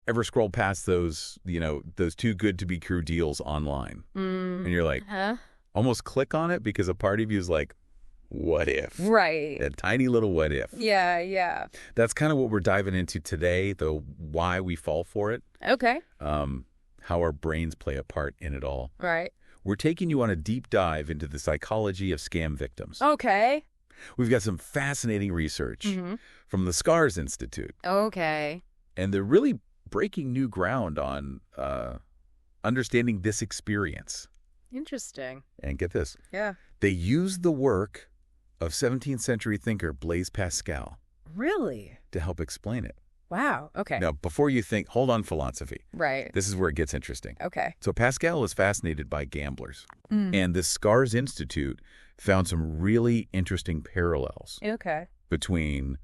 ever scroll past those, those too good to be true deals online? And you're like, almost click on it because a part of you is like, what if? Right. A tiny little what if. Yeah, yeah. That's kind of what we're diving into today, the why we fall for it. Okay. How our brains play a part in it all. Right. We're taking you on a deep dive into the psychology of scam victims. Okay. We've got some fascinating research from the SCARS Institute. Okay. And they're really breaking new ground on understanding this experience. Interesting. And get this. Yeah. They use the work of 17th century thinker Blaise Pascal. Really? To help explain it. Wow. Okay. Now, before you think, hold on, philosophy. Right. This is where it gets interesting. Okay. So Pascal is fascinated by gamblers. And the SCARS Institute found some really interesting parallels between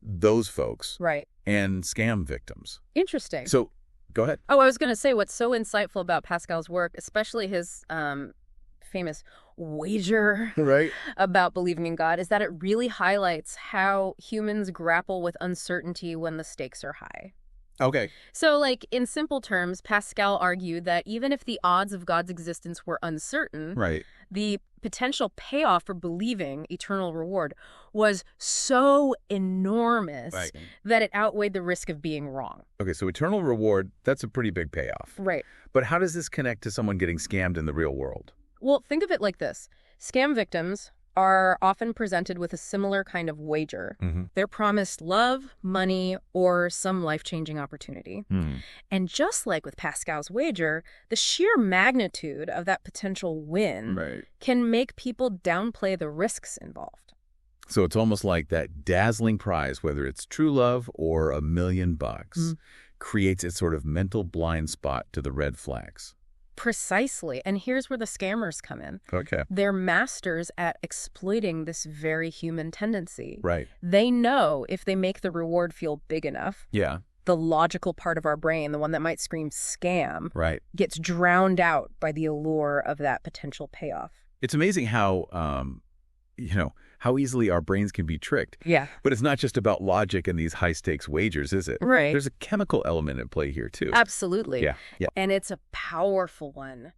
those folks and scam victims. Interesting. So go ahead. Oh, I was going to say what's so insightful about Pascal's work, especially his famous wager about believing in God, is that it really highlights how humans grapple with uncertainty when the stakes are high. Okay. So, like, in simple terms, Pascal argued that even if the odds of God's existence were uncertain, the potential payoff for believing eternal reward was so enormous that it outweighed the risk of being wrong. Okay, so eternal reward, that's a pretty big payoff. Right. But how does this connect to someone getting scammed in the real world? Well, think of it like this. Scam victims are often presented with a similar kind of wager. They're promised love, money, or some life-changing opportunity. And just like with Pascal's wager, the sheer magnitude of that potential win can make people downplay the risks involved. So it's almost like that dazzling prize, whether it's true love or $1 million, creates its sort of mental blind spot to the red flags. Precisely. And here's where the scammers come in. Okay. They're masters at exploiting this very human tendency. Right. They know if they make the reward feel big enough, the logical part of our brain, the one that might scream scam, gets drowned out by the allure of that potential payoff. It's amazing how, how easily our brains can be tricked. Yeah. But it's not just about logic and these high-stakes wagers, is it? Right. There's a chemical element at play here, too. Absolutely. Yeah. And it's a powerful one.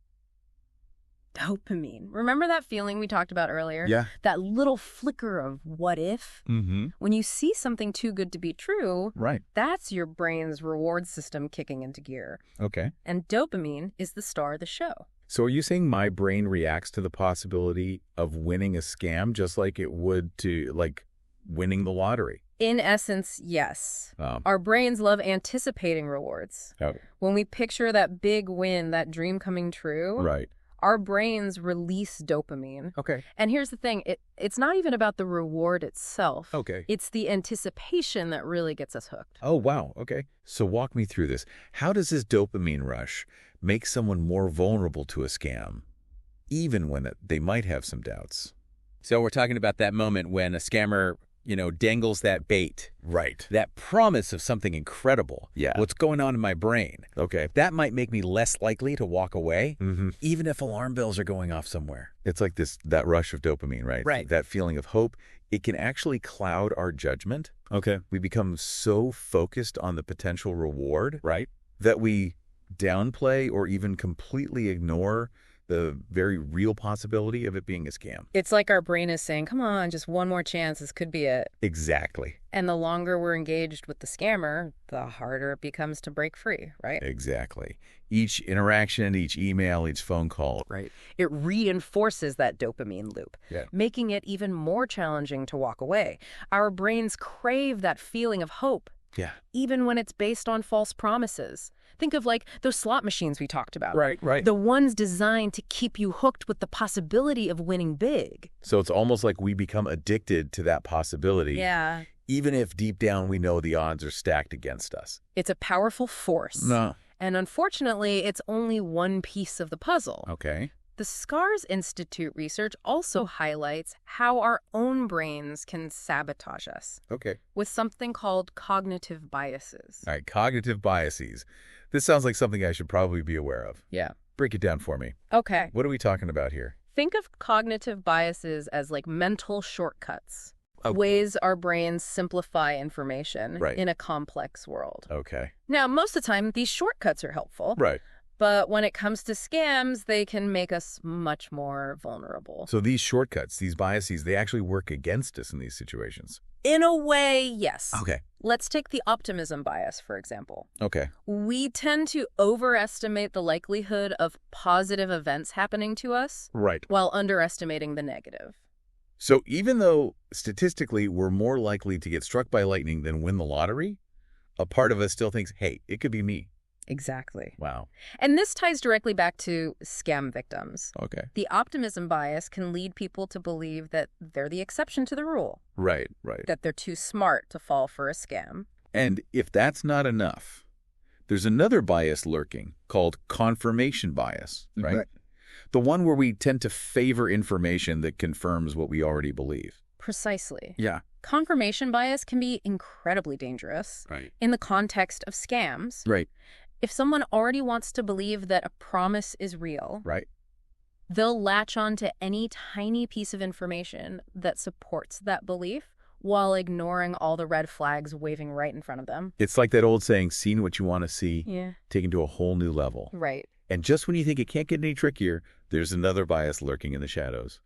Dopamine. Remember that feeling we talked about earlier? Yeah. That little flicker of what if? When you see something too good to be true, that's your brain's reward system kicking into gear. Okay. And dopamine is the star of the show. So are you saying my brain reacts to the possibility of winning a scam just like it would to, like, winning the lottery? In essence, yes. Our brains love anticipating rewards. When we picture that big win, that dream coming true, our brains release dopamine. Okay. And here's the thing. It's not even about the reward itself. Okay. It's the anticipation that really gets us hooked. Oh, wow. Okay. So walk me through this. How does this dopamine rush make someone more vulnerable to a scam, even when they might have some doubts? So we're talking about that moment when a scammer, dangles that bait. Right. That promise of something incredible. Yeah. What's going on in my brain. Okay. That might make me less likely to walk away, even if alarm bells are going off somewhere. It's like that rush of dopamine, right? Right. That feeling of hope. It can actually cloud our judgment. Okay. We become so focused on the potential reward. That we downplay or even completely ignore the very real possibility of it being a scam. It's like our brain is saying, come on, just one more chance. This could be it. Exactly. And the longer we're engaged with the scammer, the harder it becomes to break free, right? Exactly. Each interaction, each email, each phone call. Right. It reinforces that dopamine loop, making it even more challenging to walk away. Our brains crave that feeling of hope. Yeah. Even when it's based on false promises. Think of like those slot machines we talked about. Right. The ones designed to keep you hooked with the possibility of winning big. So it's almost like we become addicted to that possibility. Yeah. Even if deep down we know the odds are stacked against us. It's a powerful force. No. And unfortunately, it's only one piece of the puzzle. Okay. The SCARS Institute research also highlights how our own brains can sabotage us. Okay. With something called cognitive biases. All right, cognitive biases. This sounds like something I should probably be aware of. Yeah. Break it down for me. Okay. What are we talking about here? Think of cognitive biases as like mental shortcuts. ways our brains simplify information in a complex world. Okay. Now, most of the time, these shortcuts are helpful. Right. But when it comes to scams, they can make us much more vulnerable. So these shortcuts, these biases, they actually work against us in these situations. In a way, yes. Okay. Let's take the optimism bias, for example. Okay. We tend to overestimate the likelihood of positive events happening to us, Right. while underestimating the negative. So even though statistically we're more likely to get struck by lightning than win the lottery, a part of us still thinks, hey, it could be me. Exactly. Wow. And this ties directly back to scam victims. Okay. The optimism bias can lead people to believe that they're the exception to the rule. Right, right. That they're too smart to fall for a scam. And if that's not enough, there's another bias lurking called confirmation bias, right? The one where we tend to favor information that confirms what we already believe. Precisely. Yeah. Confirmation bias can be incredibly dangerous in the context of scams. Right. If someone already wants to believe that a promise is real, they'll latch on to any tiny piece of information that supports that belief while ignoring all the red flags waving right in front of them. It's like that old saying, seeing what you want to see, taken to a whole new level. Right. And just when you think it can't get any trickier, there's another bias lurking in the shadows.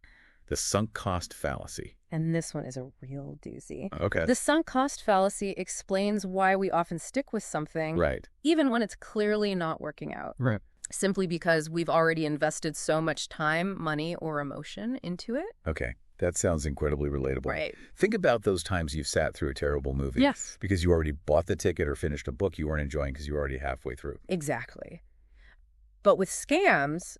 The sunk cost fallacy. And this one is a real doozy. Okay. The sunk cost fallacy explains why we often stick with something, even when it's clearly not working out. Right. Simply because we've already invested so much time, money, or emotion into it. Okay. That sounds incredibly relatable. Right. Think about those times you've sat through a terrible movie. Yes. Because you already bought the ticket or finished a book you weren't enjoying because you were already halfway through. Exactly. But with scams,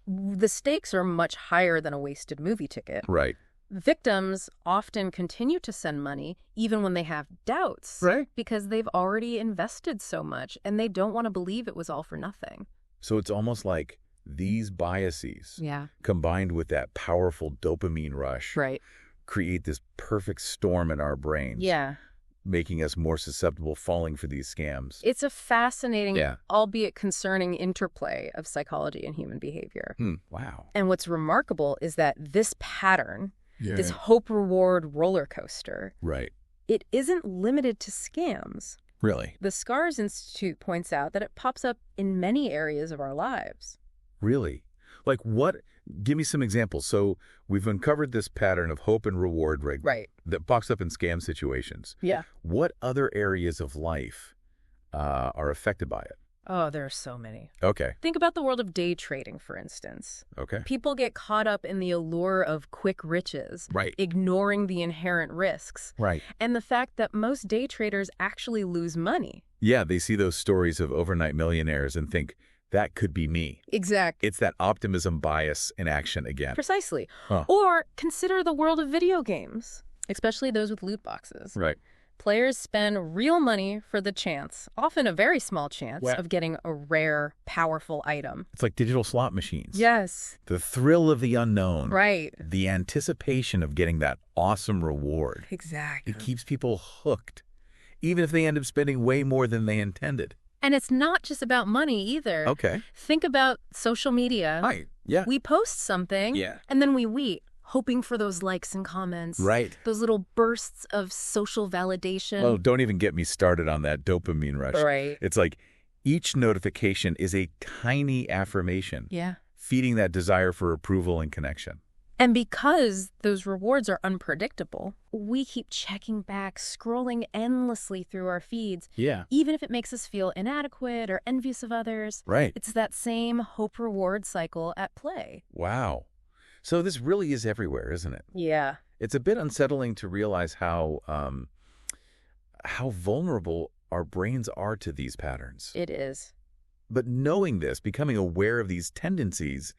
the stakes are much higher than a wasted movie ticket. Right. Victims often continue to send money even when they have doubts. Right. Because they've already invested so much and they don't want to believe it was all for nothing. So it's almost like these biases combined with that powerful dopamine rush create this perfect storm in our brains. Yeah. Making us more susceptible falling for these scams. It's a fascinating, albeit concerning interplay of psychology and human behavior. Wow. And what's remarkable is that this pattern, this hope-reward roller coaster, it isn't limited to scams. Really? The Scars Institute points out that it pops up in many areas of our lives. Really? Like what? Give me some examples. So we've uncovered this pattern of hope and reward that pops up in scam situations. Yeah. What other areas of life are affected by it? Oh, there are so many. Okay. Think about the world of day trading, for instance. Okay. People get caught up in the allure of quick riches, ignoring the inherent risks. Right. And the fact that most day traders actually lose money. Yeah, they see those stories of overnight millionaires and think, that could be me. Exactly. It's that optimism bias in action again. Precisely. Or consider the world of video games, especially those with loot boxes. Right. Players spend real money for the chance, often a very small chance, of getting a rare, powerful item. It's like digital slot machines. Yes. The thrill of the unknown. Right. The anticipation of getting that awesome reward. Exactly. It keeps people hooked, even if they end up spending way more than they intended. And it's not just about money either. Okay. Think about social media. Right. Yeah. We post something, and then we wait, hoping for those likes and comments. Right. Those little bursts of social validation. Oh, don't even get me started on that dopamine rush. Right. It's like each notification is a tiny affirmation. Yeah. Feeding that desire for approval and connection. And because those rewards are unpredictable, we keep checking back, scrolling endlessly through our feeds. Yeah. Even if it makes us feel inadequate or envious of others. Right. It's that same hope-reward cycle at play. Wow. So this really is everywhere, isn't it? Yeah. It's a bit unsettling to realize how vulnerable our brains are to these patterns. It is. But knowing this, becoming aware of these tendencies,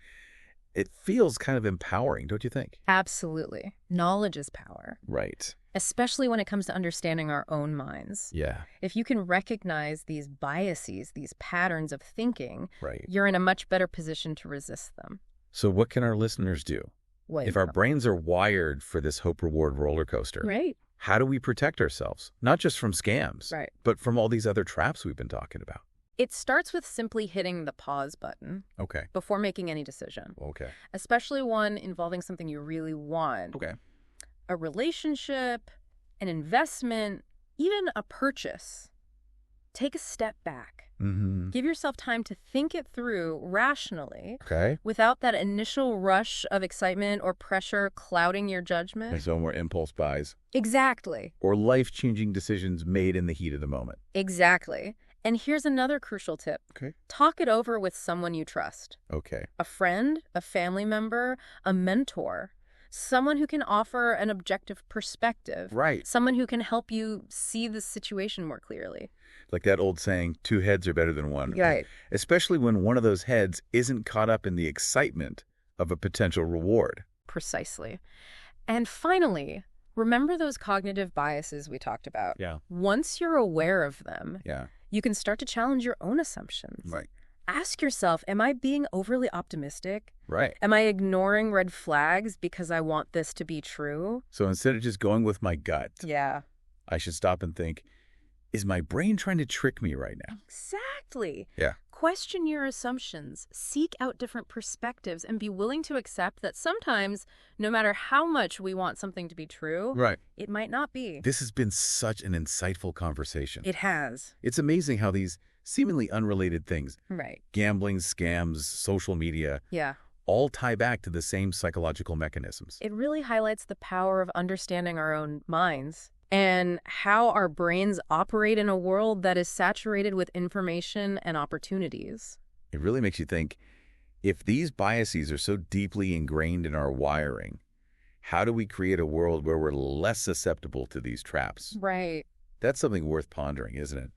it feels kind of empowering, don't you think? Absolutely. Knowledge is power. Right. Especially when it comes to understanding our own minds. Yeah. If you can recognize these biases, these patterns of thinking, right, you're in a much better position to resist them. So what can our listeners do? If our brains are wired for this hope-reward roller coaster, right, how do we protect ourselves? Not just from scams, right, but from all these other traps we've been talking about. It starts with simply hitting the pause button before making any decision. Especially one involving something you really want. a relationship, an investment, even a purchase, take a step back. Give yourself time to think it through rationally without that initial rush of excitement or pressure clouding your judgment. There's no more impulse buys. Exactly. Or life-changing decisions made in the heat of the moment. Exactly. And here's another crucial tip. Talk it over with someone you trust. A friend, a family member, a mentor. Someone who can offer an objective perspective. Someone who can help you see the situation more clearly. Like that old saying, 2 heads are better than 1. Especially when one of those heads isn't caught up in the excitement of a potential reward. Precisely. And finally, remember those cognitive biases we talked about. Once you're aware of them, you can start to challenge your own assumptions. Ask yourself, am I being overly optimistic? Am I ignoring red flags because I want this to be true? So instead of just going with my gut, I should stop and think, is my brain trying to trick me right now? Exactly. Question your assumptions, seek out different perspectives, and be willing to accept that sometimes, no matter how much we want something to be true, it might not be. This has been such an insightful conversation. It has. It's amazing how these seemingly unrelated things, gambling, scams, social media, all tie back to the same psychological mechanisms. It really highlights the power of understanding our own minds and how our brains operate in a world that is saturated with information and opportunities. It really makes you think, if these biases are so deeply ingrained in our wiring, how do we create a world where we're less susceptible to these traps? That's something worth pondering, isn't it?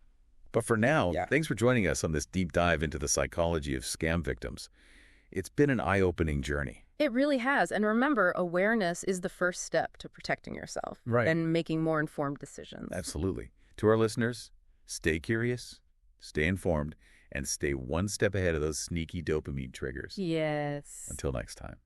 But for now, thanks for joining us on this deep dive into the psychology of scam victims. It's been an eye-opening journey. It really has. And remember, awareness is the first step to protecting yourself and making more informed decisions. Absolutely. To our listeners, stay curious, stay informed, and stay one step ahead of those sneaky dopamine triggers. Yes. Until next time.